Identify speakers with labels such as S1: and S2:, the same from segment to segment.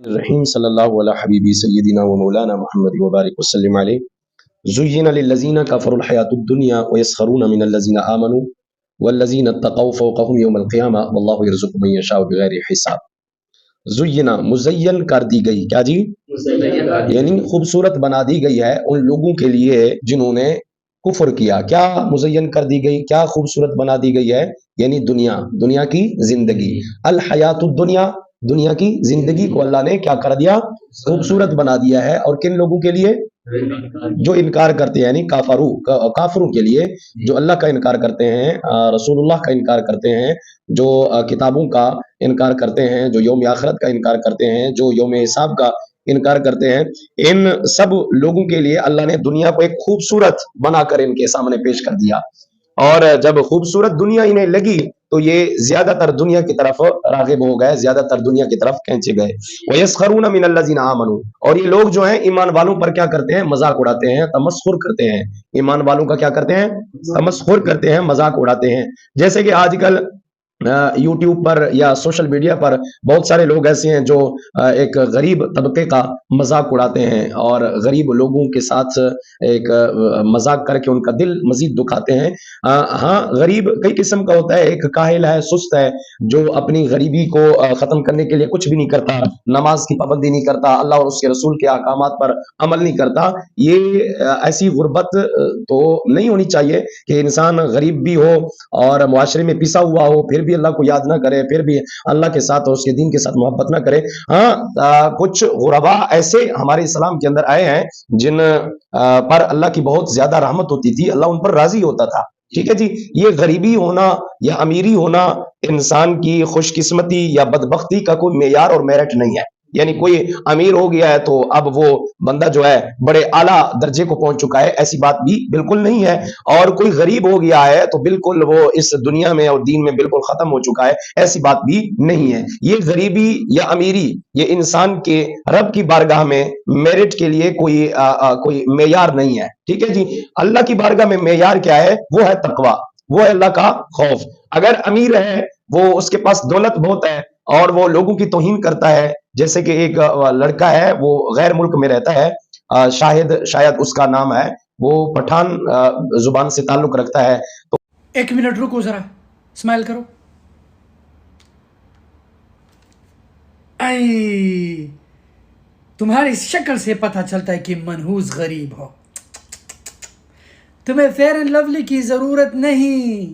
S1: الرحیم صلی اللہ علیہ حبیبی سیدنا و مولانا محمد وبارک وسلم علیہ زین للذین کفروا الحیاۃ الدنیا ویسخرون من الذین آمنوا والذین اتقوا فوقهم یوم القیامہ واللہ یرزق من یشاء بغیر حساب۔ زینا مزین کر دی گئی، کیا جی؟ یعنی خوبصورت بنا دی گئی ہے ان لوگوں کے لیے جنہوں نے کفر کیا۔ کیا مزین کر دی گئی، کیا خوبصورت بنا دی گئی ہے؟ یعنی دنیا کی زندگی، الحیات الدنیا، دنیا کی زندگی کو اللہ نے کیا کر دیا؟ خوبصورت بنا دیا ہے۔ اور کن لوگوں کے لیے؟ جو انکار کرتے ہیں، یعنی کافروں کے لیے، جو اللہ کا انکار کرتے ہیں، رسول اللہ کا انکار کرتے ہیں، جو کتابوں کا انکار کرتے ہیں، جو یوم آخرت کا انکار کرتے ہیں، جو یوم حساب کا انکار کرتے ہیں، ان سب لوگوں کے لیے اللہ نے دنیا کو ایک خوبصورت بنا کر ان کے سامنے پیش کر دیا۔ اور جب خوبصورت دنیا انہیں لگی تو یہ زیادہ تر دنیا کی طرف راغب ہو گئے، زیادہ تر دنیا کی طرف کھینچے گئے۔ وَيَسْخَرُونَ مِنَ الَّذِينَ آمَنُوا، اور یہ لوگ جو ہیں ایمان والوں پر کیا کرتے ہیں؟ مذاق اڑاتے ہیں، تمسخر کرتے ہیں۔ ایمان والوں کا کیا کرتے ہیں؟ تمسخر کرتے ہیں، مذاق اڑاتے ہیں۔ جیسے کہ آج کل یوٹیوب پر یا سوشل میڈیا پر بہت سارے لوگ ایسے ہیں جو ایک غریب طبقے کا مذاق اڑاتے ہیں اور غریب لوگوں کے ساتھ ایک مذاق کر کے ان کا دل مزید دکھاتے ہیں۔ ہاں، غریب کئی قسم کا ہوتا ہے، ایک کاہل ہے، سست ہے، جو اپنی غریبی کو ختم کرنے کے لیے کچھ بھی نہیں کرتا، نماز کی پابندی نہیں کرتا، اللہ اور اس کے رسول کے احکامات پر عمل نہیں کرتا۔ یہ ایسی غربت تو نہیں ہونی چاہیے کہ انسان غریب بھی ہو اور معاشرے میں پسا ہوا ہو، پھر بھی اللہ کو یاد نہ کرے، پھر بھی اللہ کے ساتھ اور اس کے دین کے ساتھ محبت نہ کرے۔ ہاں، کچھ غربا ایسے ہمارے اسلام کے اندر آئے ہیں جن پر اللہ کی بہت زیادہ رحمت ہوتی تھی، اللہ ان پر راضی ہوتا تھا۔ ٹھیک ہے جی، یہ غریبی ہونا یا امیری ہونا انسان کی خوش قسمتی یا بدبختی کا کوئی معیار اور میرٹ نہیں ہے۔ یعنی کوئی امیر ہو گیا ہے تو اب وہ بندہ جو ہے بڑے اعلیٰ درجے کو پہنچ چکا ہے، ایسی بات بھی بالکل نہیں ہے۔ اور کوئی غریب ہو گیا ہے تو بالکل وہ اس دنیا میں اور دین میں بالکل ختم ہو چکا ہے، ایسی بات بھی نہیں ہے۔ یہ غریبی یا امیری یہ انسان کے رب کی بارگاہ میں میرٹ کے لیے کوئی معیار نہیں ہے۔ ٹھیک ہے جی، اللہ کی بارگاہ میں معیار کیا ہے؟ وہ ہے تقویٰ، وہ ہے اللہ کا خوف۔ اگر امیر ہے، وہ اس کے پاس دولت بہت ہے اور وہ لوگوں کی توہین کرتا ہے، جیسے کہ ایک لڑکا ہے، وہ غیر ملک میں رہتا ہے، شاید اس کا نام ہے، وہ پٹھان زبان سے تعلق رکھتا ہے۔ تو
S2: ایک منٹ رکو، ذرا اسمائل کرو۔ اے تمہاری شکل سے پتہ چلتا ہے کہ منحوس غریب ہو۔ تمہیں فیئر اینڈ لولی کی ضرورت نہیں،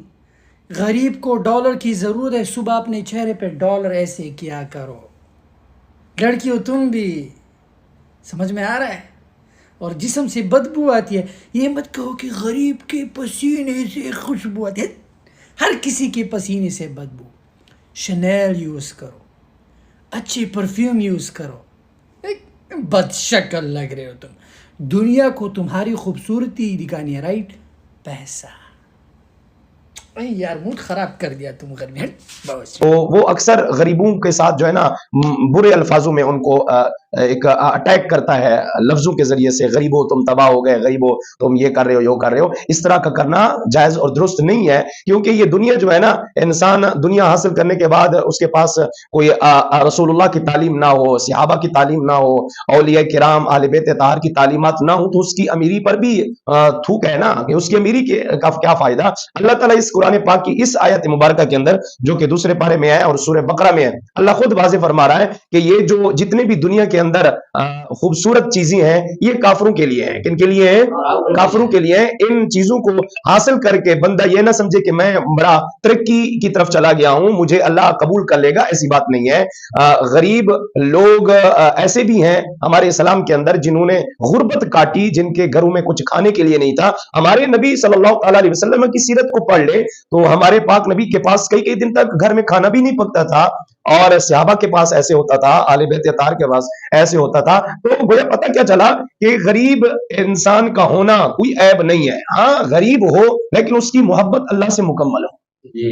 S2: غریب کو ڈالر کی ضرورت ہے۔ صبح اپنے چہرے پہ ڈالر ایسے کیا کرو۔ لڑکی ہو تم بھی، سمجھ میں آ رہا ہے؟ اور جسم سے بدبو آتی ہے، یہ مت کہو کہ غریب کے پسینے سے خوشبو آتی ہے۔ ہر کسی کے پسینے سے بدبو۔ شنیل یوز کرو، اچھے پرفیوم یوز کرو۔ بد شکل لگ رہے ہو تم۔ دنیا کو تمہاری خوبصورتی دکھانی ہے، رائٹ؟ پیسہ۔ یار موڈ خراب کر دیا تم غریب۔
S1: تو وہ اکثر غریبوں کے ساتھ جو ہے نا برے الفاظوں میں ان کو ایک اٹیک کرتا ہے لفظوں کے ذریعے سے، غریب ہو تم تباہ ہو گئے، غریب ہو تم یہ کر رہے ہو، یہ کر رہے ہو۔ اس طرح کا کرنا جائز اور درست نہیں ہے، کیونکہ یہ دنیا جو ہے نا، انسان دنیا حاصل کرنے کے بعد اس کے پاس کوئی رسول اللہ کی تعلیم نہ ہو، صحابہ کی تعلیم نہ ہو، اولیاء کرام اہل بیت طاہر کی تعلیمات نہ ہو، تو اس کی امیری پر بھی تھوک ہے نا، کہ اس کی امیری کا کیا فائدہ۔ اللہ تعالیٰ اس قرآن پاک کی اس آیت مبارکہ کے اندر جو کہ دوسرے پارے میں ہے اور سورہ بقرہ میں ہے، اللہ خود واضح فرما رہا ہے کہ یہ جو جتنے بھی دنیا کے اندر خوبصورت چیزیں ہیں، یہ کافروں کے لیے ہیں۔ کن کے لیے ہیں؟ کافروں کے لیے ہیں۔ ان چیزوں کو حاصل کر کے بندہ یہ نہ سمجھے کہ میں بڑا ترقی کی طرف چلا گیا ہوں، مجھے اللہ قبول کر لے گا، ایسی بات نہیں ہے۔ غریب لوگ ایسے بھی ہیں ہمارے اسلام کے اندر جنہوں نے غربت کاٹی، جن کے گھروں میں کچھ کھانے کے لیے نہیں تھا۔ ہمارے نبی صلی اللہ علیہ وسلم کی سیرت کو پڑھ لے تو ہمارے پاک نبی کے پاس کئی دن تک گھر میں کھانا بھی نہیں پکتا تھا، اور صحابہ کے پاس ایسے ہوتا تھا، آل بیت طاہر کے پاس ایسے ہوتا تھا۔ تو مجھے پتہ کیا چلا کہ غریب انسان کا ہونا کوئی عیب نہیں ہے۔ ہاں، غریب ہو لیکن اس کی محبت اللہ سے مکمل ہو۔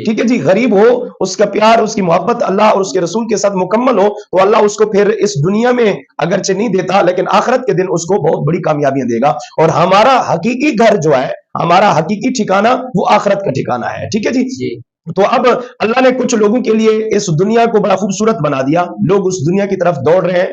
S1: ٹھیک ہے جی، غریب ہو، اس کا پیار، اس کی محبت اللہ اور اس کے رسول کے ساتھ مکمل ہو، تو اللہ اس کو پھر اس دنیا میں اگرچہ نہیں دیتا لیکن آخرت کے دن اس کو بہت بڑی کامیابیاں دے گا۔ اور ہمارا حقیقی گھر جو ہے، ہمارا حقیقی ٹھکانہ وہ آخرت کا ٹھکانہ ہے۔ ٹھیک ہے جی، تو اب اللہ نے کچھ لوگوں کے لیے اس دنیا کو بڑا خوبصورت بنا دیا، لوگ اس دنیا کی طرف دوڑ رہے ہیں،